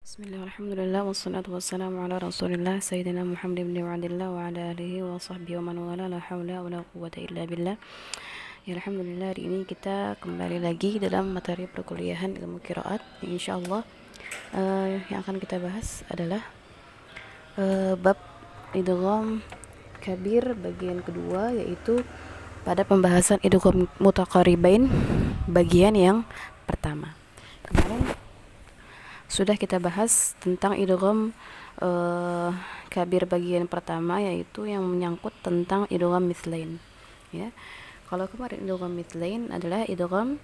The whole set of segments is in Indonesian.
Bismillah, alhamdulillah, wassalatu wassalamu ala rasulillah Sayyidina Muhammad ibn Abdillah wa ala alihi wa sahbihi wa man wala, la hawla wa la quwwata illa billah. Ya, alhamdulillah, hari ini kita kembali lagi dalam materi perkuliahan ilmu qiraat. Insyaallah yang akan kita bahas adalah bab idgham kabir bagian kedua, yaitu pada pembahasan idgham mutaqaribain bagian yang pertama. Kemarin sudah kita bahas tentang idgham kabir bagian pertama, yaitu yang menyangkut tentang idgham mithlain, ya. Kalau kemarin idgham mithlain adalah idgham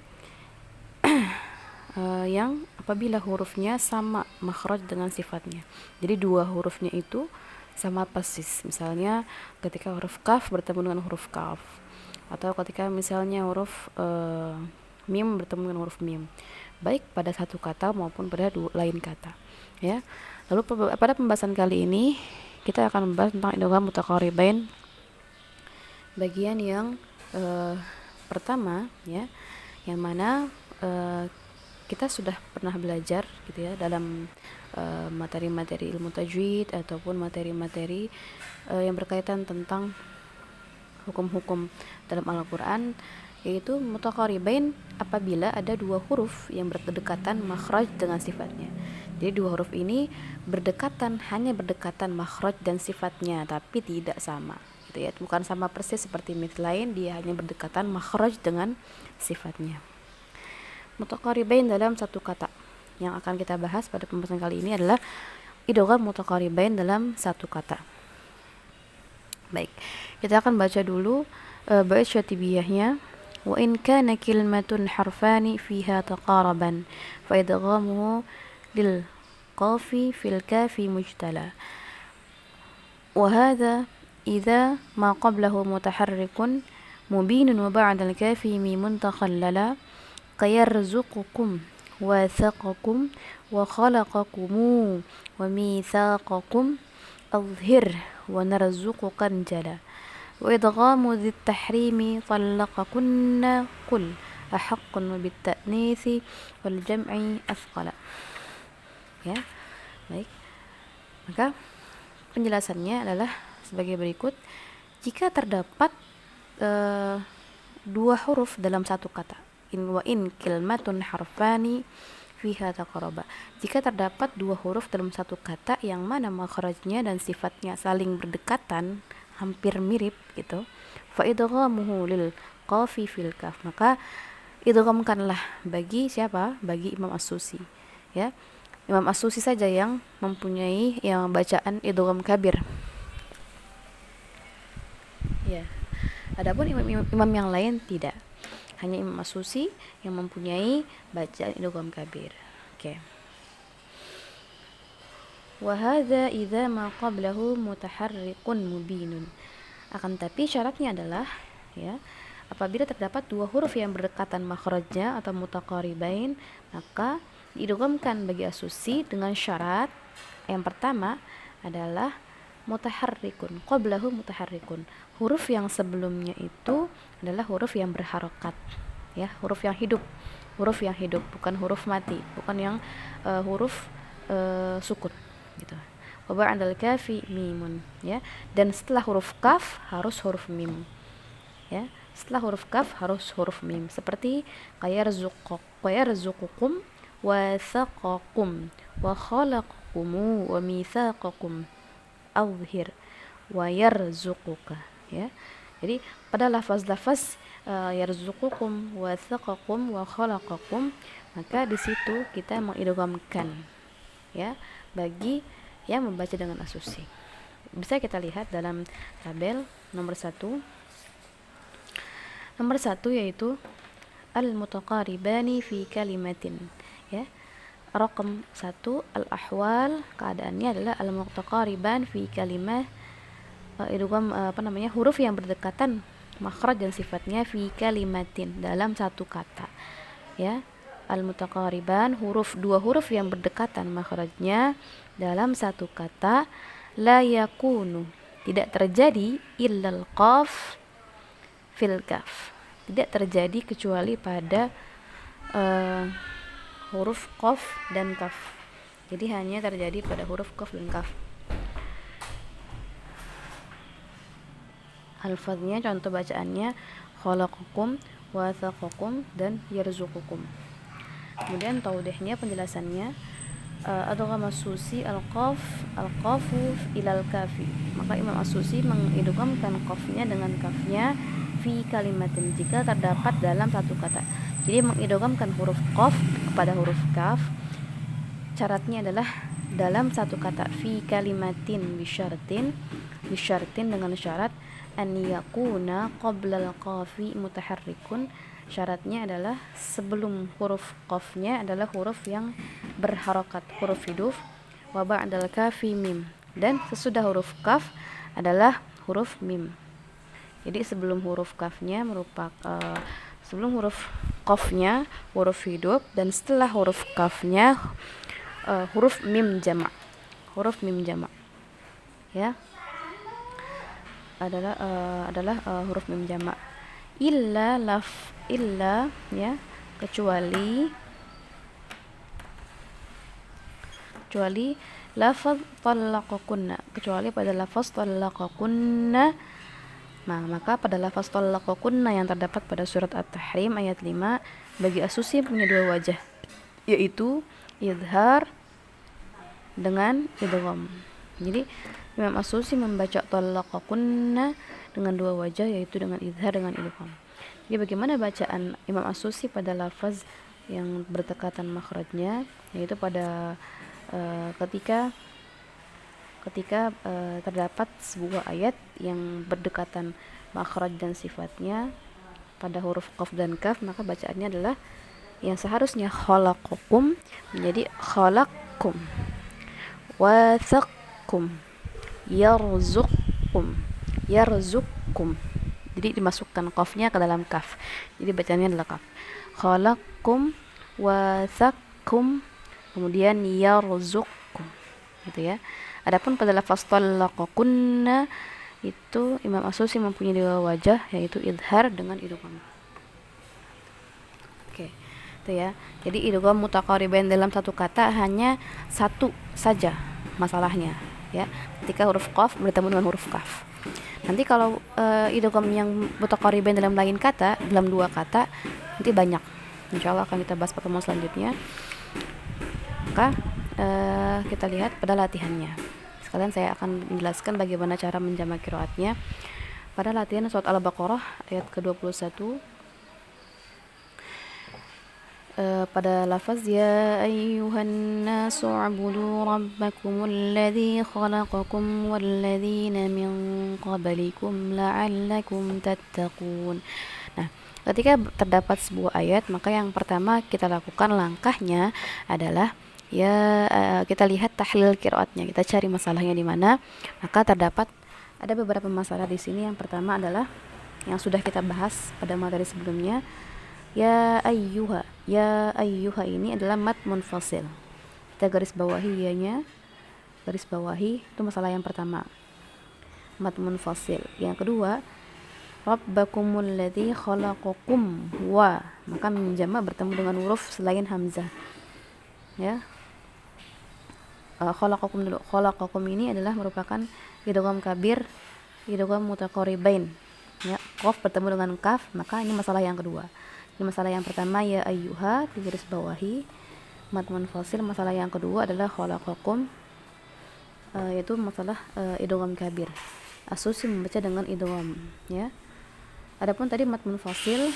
yang apabila hurufnya sama makhraj dengan sifatnya. Jadi dua hurufnya itu sama persis. Misalnya ketika huruf kaf bertemu dengan huruf kaf, atau ketika misalnya huruf mim bertemu dengan huruf mim, baik pada satu kata maupun pada lain kata, ya. Lalu pada pembahasan kali ini kita akan membahas tentang idgham mutaqaribain bagian yang pertama, ya, yang mana kita sudah pernah belajar gitu ya dalam materi-materi ilmu tajwid ataupun materi-materi yang berkaitan tentang hukum-hukum dalam Al-Quran, yaitu mutaqaribain apabila ada dua huruf yang berdekatan makhraj dengan sifatnya. Jadi dua huruf ini berdekatan, hanya berdekatan makhraj dan sifatnya, tapi tidak sama gitu ya. Bukan sama persis seperti mithlain, dia hanya berdekatan makhraj dengan sifatnya. Mutaqaribain dalam satu kata yang akan kita bahas pada pembahasan kali ini adalah idgham mutaqaribain dalam satu kata. Baik, kita akan baca dulu bait syatibiyahnya. Wa in kana kalimatun harfani fiha taqaraban fa idghamuhu lil qafi fil kafi mujtala. Wa hadha idza ma qablahu mutaharrikun mubinun wa ba'da al kafi mimun takhallala kayarzuqukum wa thaqakum wa khalaqakum wa mithaqakum adhhir wa narzuqukan jala. وإدغام ذي التحريم طلقكن قل أحق بالتأنيث والجمع أثقل. Ya, baik. Maka penjelasannya adalah sebagai berikut. Jika terdapat dua huruf dalam satu kata, in kalimatun harfani fiha taqaraba. Jika terdapat dua huruf dalam satu kata yang mana makhrajnya dan sifatnya saling berdekatan, hampir mirip gitu, fa idghamuhu lil qafi fil kaf, maka idghamkanlah bagi siapa? Bagi Imam As-Susi, ya. Imam As-Susi saja yang mempunyai yang bacaan idgham kabir, ya. Adapun imam yang lain tidak. Hanya Imam As-Susi yang mempunyai bacaan idgham kabir. Oke. Wahada idza ma qablahu mutaharrikun mubinun. Akan tapi syaratnya adalah, ya, apabila terdapat dua huruf yang berdekatan makhrajnya atau mutaqaribain, maka diidghamkan bagi As-Susi dengan syarat yang pertama adalah mutaharrikun, qablahu mutaharrikun. Huruf yang sebelumnya itu adalah huruf yang berharokat, ya, huruf yang hidup, bukan huruf mati, bukan yang huruf sukun gitu. Wa ba'dal kafi mimun, ya. Dan setelah huruf kaf harus huruf mim, ya. Setelah huruf kaf harus huruf mim, seperti yarzuqukum wa thaqakum wa khalaqakum wa mitsaqakum adhhir wa yarzuquka, ya. Jadi pada lafaz-lafaz yarzuqukum wa thaqakum wa khalaqakum, maka di situ kita mengidghamkan, ya, bagi yang membaca dengan As-Susi. Bisa kita lihat dalam tabel nomor 1. Nomor 1 yaitu al-mutaqaribani fi kalimatin, ya. Raqam 1 al-ahwal, keadaannya adalah al-mutaqariban fi kalimah, idgham huruf yang berdekatan makhraj dan sifatnya fi kalimatin dalam satu kata, ya. Al-mutaqariban, dua huruf yang berdekatan makhrajnya dalam satu kata, la yakunu, tidak terjadi, illal qaf fil kaf, tidak terjadi kecuali pada huruf qaf dan kaf, Jadi hanya terjadi pada huruf qaf dan kaf. Alfaznya, contoh bacaannya khalaqakum, wathaqakum, dan yarzuqukum. Kemudian taudihnya, penjelasannya, adghama as-Susi al-qafu ilal kafi. Maka Imam as-Susi mengidghamkan qafnya dengan kafnya fi kalimatin jika terdapat dalam satu kata. Jadi mengidghamkan huruf qaf kepada huruf kaf, syaratnya adalah dalam satu kata, fi kalimatin bisyartin dengan syarat an yakuna qablal qafi mutaharrikun. Syaratnya adalah sebelum huruf qafnya adalah huruf yang berharokat, huruf hidup, wa ba'dal kafi mim, dan sesudah huruf kaf adalah huruf mim. Jadi sebelum huruf kafnya sebelum huruf qafnya huruf hidup, dan setelah huruf kafnya huruf mim jamak. Huruf mim jamak ya adalah huruf mim jamak. Illa ya, kecuali lafaz talaqakunna, kecuali pada lafaz talaqakunna. Nah, maka pada lafaz talaqakunna yang terdapat pada surat At-Tahrim ayat 5, bagi as-Susi punya dua wajah, yaitu izhar dengan idgham. Jadi Imam as-Susi membaca talaqakunna dengan dua wajah, yaitu dengan izhar dengan idgham. Jadi bagaimana bacaan Imam as-Susi pada lafaz yang berdekatan makhrajnya, yaitu pada ketika terdapat sebuah ayat yang berdekatan makhraj dan sifatnya pada huruf qaf dan kaf, maka bacaannya adalah yang seharusnya khalaqakum menjadi khalaqkum, wathaqkum, yarzuqkum. Jadi dimasukkan qafnya ke dalam kaf. Jadi bacanya adalah kaf. Khalaqkum, wathaqkum, kemudian yarzuqkum. Gitu ya. Adapun pada lafaz talaqakunna itu Imam as-Susi mempunyai dua wajah, yaitu idhar dengan idgham. Oke. Itu ya. Jadi idgham mutaqaribain dalam satu kata hanya satu saja masalahnya ya, ketika huruf qaf bertemu dengan huruf kaf. Nanti kalau idgham yang mutaqaribain dalam lain kata, dalam dua kata, nanti banyak. Insyaallah akan kita bahas pertemuan selanjutnya. Maka kita lihat pada latihannya. Sekalian saya akan menjelaskan bagaimana cara menjamak qiraatnya. Pada latihan surat Al-Baqarah ayat ke-21, pada lafaz ya ayyuhan nasu ubudu rabbakumul ladzi khalaqakum wal ladzina min qablikum la'allakum tattaqun. Nah, ketika terdapat sebuah ayat, maka yang pertama kita lakukan langkahnya adalah kita lihat tahlil qiraatnya, kita cari masalahnya di mana. Maka terdapat ada beberapa masalah di sini. Yang pertama adalah yang sudah kita bahas pada materi sebelumnya. Ya ayyuha ini adalah mad munfasil. Kita garis bawahi ianya, garis bawahi, itu masalah yang pertama, mad munfasil. Yang kedua, rabbakumul ladzi khalaqakum wa, maka menjamak bertemu dengan huruf selain hamzah ya. Khalaqakum dulu. Khalaqakum ini adalah merupakan idgham kabir, idgham mutaqaribain ya. Qaf bertemu dengan kaf, maka ini masalah yang kedua. Ini masalah yang pertama ya ayyuha di garis bawahi mad munfasil. Masalah yang kedua adalah khalaqakum, yaitu masalah idgham kabir. as-Susi membaca dengan idgham ya. Adapun tadi mad munfasil,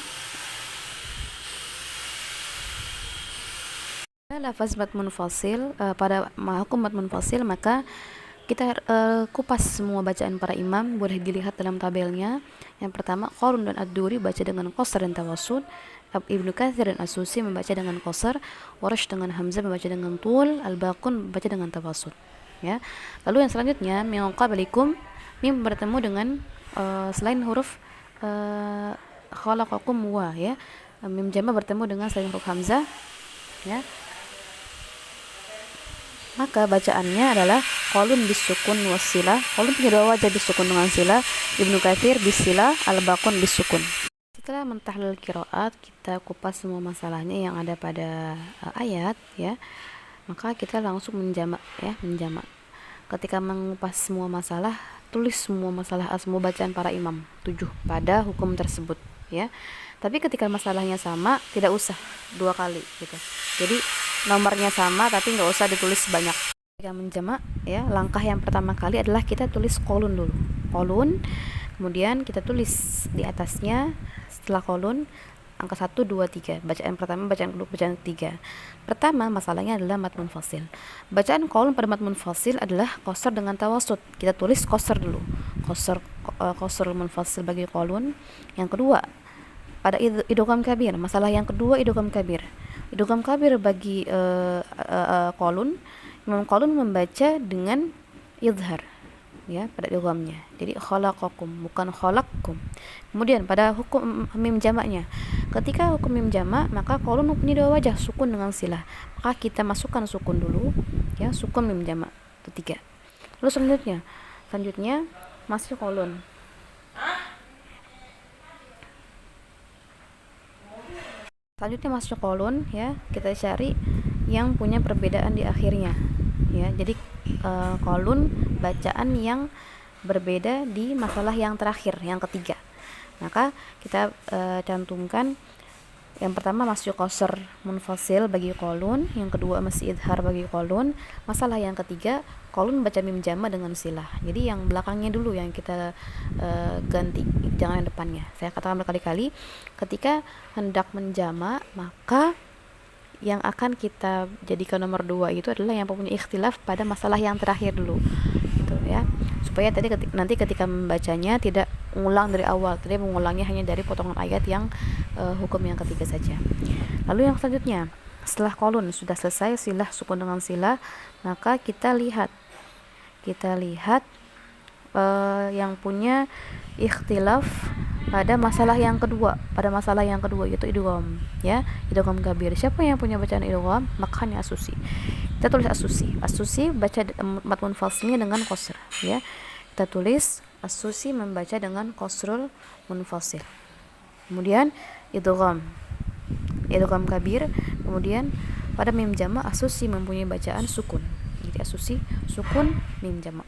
lafaz mad munfasil, pada hukum mad munfasil, maka kita kupas semua bacaan para imam, boleh dilihat dalam tabelnya. Yang pertama, Qalun dan Ad-Duri baca dengan qasar dan tawassut, Ibnu Katsir dan As-Susi membaca dengan qasar, Warsh dengan hamzah membaca dengan tul, Al-Baqun membaca dengan tawassut ya. Lalu yang selanjutnya, min qablikum, mim bertemu dengan selain huruf khalaqakum wa ya. Mim jamak bertemu dengan selain huruf hamzah ya. Maka bacaannya adalah qalun bisukun wassila. Qalun punya dua wajah, bisukun dengan sila, Ibnu Katsir bisila, Al-Baqun bisukun. Setelah mentahlil qiraat, kita kupas semua masalahnya yang ada pada ayat ya. maka kita langsung menjamak ya, menjamak. Ketika mengupas semua masalah, tulis semua masalah, semua bacaan para imam 7 pada hukum tersebut ya. Tapi ketika masalahnya sama, tidak usah 2 kali gitu. Jadi nomornya sama tapi nggak usah ditulis banyak. Ketika menjamak ya, langkah yang pertama kali adalah kita tulis kolun dulu. Kolun, kemudian kita tulis di atasnya setelah kolun angka 1, 2, 3. Bacaan pertama, bacaan kedua, bacaan ketiga. Pertama, masalahnya adalah mad munfasil. Bacaan kolon pada mad munfasil adalah qasr dengan tawasud. Kita tulis qasr dulu. Qasr munfasil bagi kolon. Yang kedua, pada idgham kabir. Masalah yang kedua idgham kabir. Idgham kabir bagi kolon, Imam Qalun membaca dengan idhar ya pada idghamnya. Jadi khalaqakum bukan khalaqkum. Kemudian pada hukum mim jamaknya, ketika hukum mim jamak maka Qalun mempunyai 2 wajah, sukun dengan silah. Maka kita masukkan sukun dulu ya, sukun mim jamak ketiga. Lalu selanjutnya masih Qalun. Selanjutnya masuk kolon ya, kita cari yang punya perbedaan di akhirnya ya. Jadi kolon bacaan yang berbeda di masalah yang terakhir, yang ketiga. Maka kita cantumkan yang pertama masuk qasr munfasil bagi kolon, yang kedua masih idhar bagi kolon. Masalah yang ketiga kolon baca mim jamak dengan silah. Jadi yang belakangnya dulu yang kita ganti, jangan yang depannya. Saya katakan berkali-kali, ketika hendak menjamak maka yang akan kita jadikan nomor 2 itu adalah yang mempunyai ikhtilaf pada masalah yang terakhir dulu gitu ya, supaya nanti ketika membacanya tidak mengulang dari awal, tadi mengulangnya hanya dari potongan ayat yang hukum yang ketiga saja. Lalu yang selanjutnya, setelah kolon sudah selesai silah, sukun dengan silah, maka kita lihat yang punya ikhtilaf pada masalah yang kedua, yaitu idgham ya, idgham kabir. Siapa yang punya bacaan idgham? Makanya As-Susi. Kita tulis As-Susi baca mad munfasilnya dengan qasr ya. Kita tulis As-Susi membaca dengan qasrul munfasil. Kemudian idgham kabir. Kemudian pada mim jamak As-Susi mempunyai bacaan sukun. Jadi As-Susi sukun mim jamak.